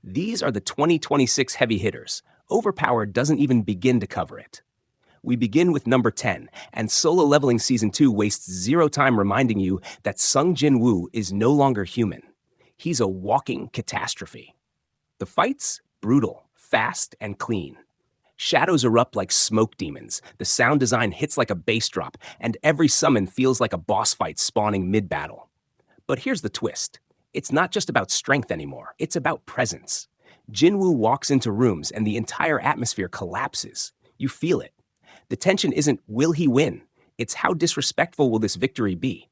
These are the 2026 heavy hitters. Overpowered doesn't even begin to cover it. We begin with number 10, and Solo Leveling Season 2 wastes zero time reminding you that Sung Jin-woo is no longer human. He's a walking catastrophe. The fights? Brutal, fast, and clean. Shadows erupt like smoke demons, the sound design hits like a bass drop, and every summon feels like a boss fight spawning mid-battle. But here's the twist. It's not just about strength anymore, it's about presence. Jinwoo walks into rooms and the entire atmosphere collapses. You feel it. The tension isn't will he win, it's how disrespectful will this victory be.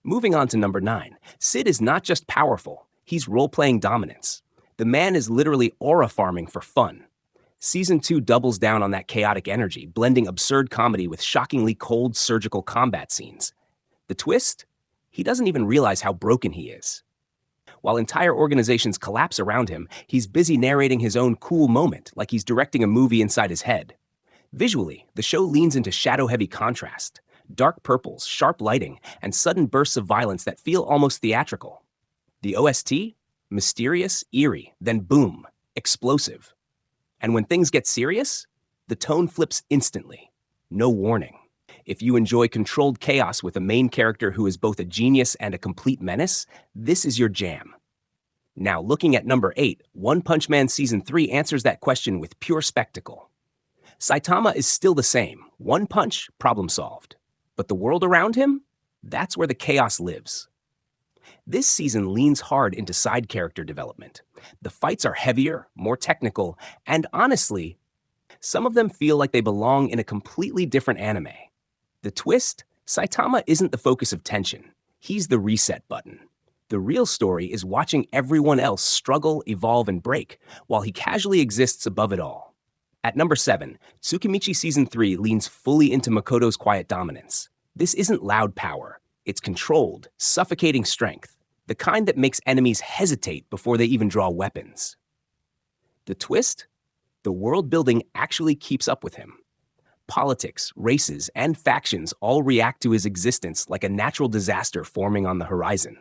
Moving on to number 9, Sid is not just powerful, he's role-playing dominance. The man is literally aura farming for fun. Season 2 doubles down on that chaotic energy, blending absurd comedy with shockingly cold surgical combat scenes. The twist? He doesn't even realize how broken he is. While entire organizations collapse around him, he's busy narrating his own cool moment, like he's directing a movie inside his head. Visually, the show leans into shadow-heavy contrast. Dark purples, sharp lighting, and sudden bursts of violence that feel almost theatrical. The OST? Mysterious, eerie, then boom, explosive. And when things get serious, the tone flips instantly. No warning. If you enjoy controlled chaos with a main character who is both a genius and a complete menace, this is your jam. Now, looking at number 8, One Punch Man Season 3 answers that question with pure spectacle. Saitama is still the same. One punch, problem solved. But the world around him? That's where the chaos lives. This season leans hard into side character development. The fights are heavier, more technical, and honestly, some of them feel like they belong in a completely different anime. The twist? Saitama isn't the focus of tension. He's the reset button. The real story is watching everyone else struggle, evolve, and break, while he casually exists above it all. At number 7, Tsukimichi Season 3 leans fully into Makoto's quiet dominance. This isn't loud power. It's controlled, suffocating strength, the kind that makes enemies hesitate before they even draw weapons. The twist? The world building actually keeps up with him. Politics, races, and factions all react to his existence like a natural disaster forming on the horizon.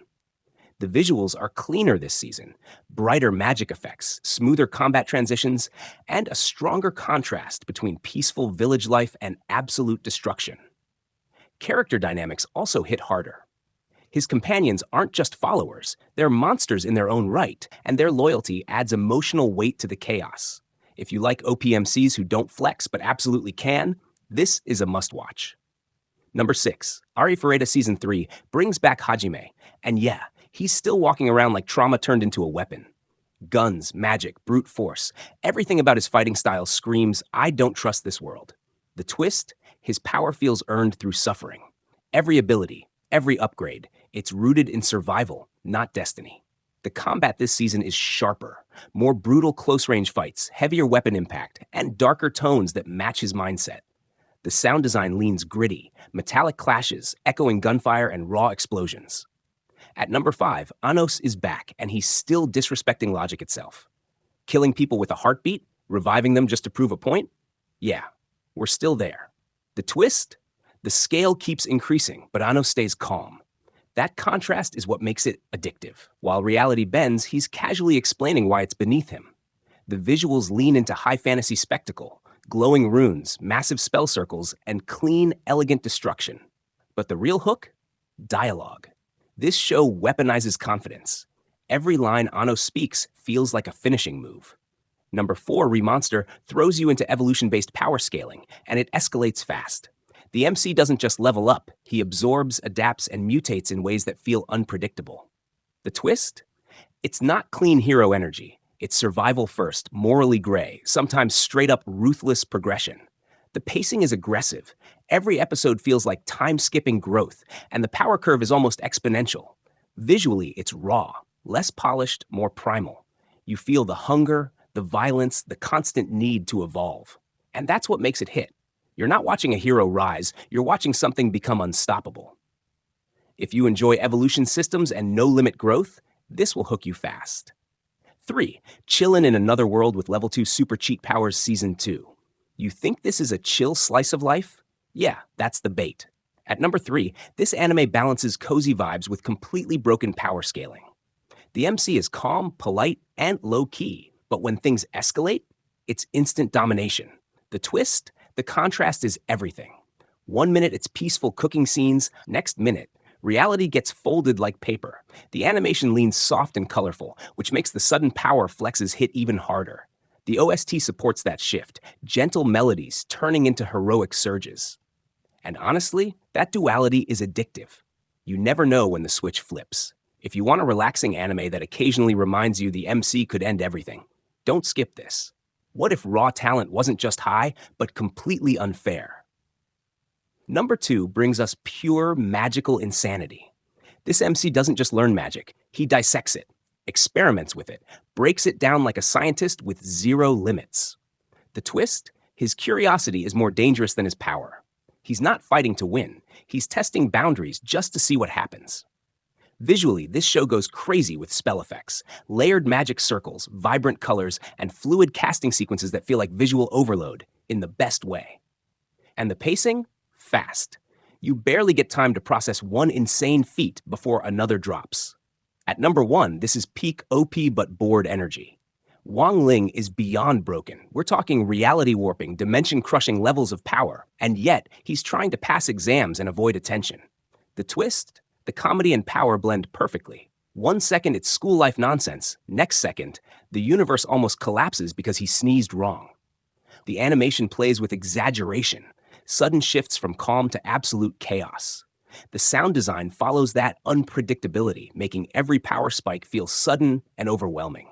The visuals are cleaner this season, brighter magic effects, smoother combat transitions, and a stronger contrast between peaceful village life and absolute destruction. Character dynamics also hit harder. His companions aren't just followers, they're monsters in their own right, and their loyalty adds emotional weight to the chaos. If you like OPMCs who don't flex but absolutely can, this is a must-watch. Number 6, Ari Ferreira Season 3 brings back Hajime, and yeah, he's still walking around like trauma turned into a weapon. Guns, magic, brute force, everything about his fighting style screams, I don't trust this world. The twist? His power feels earned through suffering. Every ability, every upgrade, it's rooted in survival, not destiny. The combat this season is sharper, more brutal close-range fights, heavier weapon impact, and darker tones that match his mindset. The sound design leans gritty, metallic clashes, echoing gunfire and raw explosions. At number 5, Anos is back, and he's still disrespecting logic itself. Killing people with a heartbeat? Reviving them just to prove a point? Yeah, we're still there. The twist? The scale keeps increasing, but Anos stays calm. That contrast is what makes it addictive. While reality bends, he's casually explaining why it's beneath him. The visuals lean into high fantasy spectacle, glowing runes, massive spell circles, and clean, elegant destruction. But the real hook? Dialogue. This show weaponizes confidence. Every line Anos speaks feels like a finishing move. Number 4, Remonster throws you into evolution-based power scaling, and it escalates fast. The MC doesn't just level up, he absorbs, adapts, and mutates in ways that feel unpredictable. The twist? It's not clean hero energy. It's survival first, morally gray, sometimes straight-up ruthless progression. The pacing is aggressive. Every episode feels like time-skipping growth, and the power curve is almost exponential. Visually, it's raw, less polished, more primal. You feel the hunger, the violence, the constant need to evolve. And that's what makes it hit. You're not watching a hero rise, you're watching something become unstoppable. If you enjoy evolution systems and no-limit growth, this will hook you fast. 3, Chillin' in Another World with Level 2 Super Cheat Powers Season 2. You think this is a chill slice of life? Yeah, that's the bait. At number 3, this anime balances cozy vibes with completely broken power scaling. The MC is calm, polite, and low-key, but when things escalate, it's instant domination. The twist? The contrast is everything. 1 minute it's peaceful cooking scenes, next minute, reality gets folded like paper. The animation leans soft and colorful, which makes the sudden power flexes hit even harder. The OST supports that shift, gentle melodies turning into heroic surges. And honestly, that duality is addictive. You never know when the switch flips. If you want a relaxing anime that occasionally reminds you the MC could end everything, don't skip this. What if raw talent wasn't just high, but completely unfair? Number 2 brings us pure magical insanity. This MC doesn't just learn magic, he dissects it, experiments with it, breaks it down like a scientist with zero limits. The twist? His curiosity is more dangerous than his power. He's not fighting to win, he's testing boundaries just to see what happens. Visually, this show goes crazy with spell effects, layered magic circles, vibrant colors, and fluid casting sequences that feel like visual overload in the best way. And the pacing? Fast. You barely get time to process one insane feat before another drops. At number 1, this is peak OP but bored energy. Wang Ling is beyond broken. We're talking reality warping, dimension-crushing levels of power, and yet he's trying to pass exams and avoid attention. The twist? The comedy and power blend perfectly. 1 second it's school life nonsense, next second, the universe almost collapses because he sneezed wrong. The animation plays with exaggeration, sudden shifts from calm to absolute chaos. The sound design follows that unpredictability, making every power spike feel sudden and overwhelming.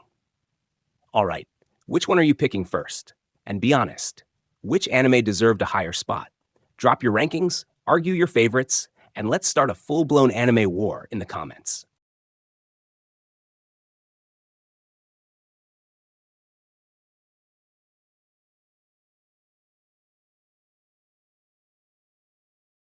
All right, which one are you picking first? And be honest, which anime deserved a higher spot? Drop your rankings, argue your favorites, and let's start a full-blown anime war in the comments.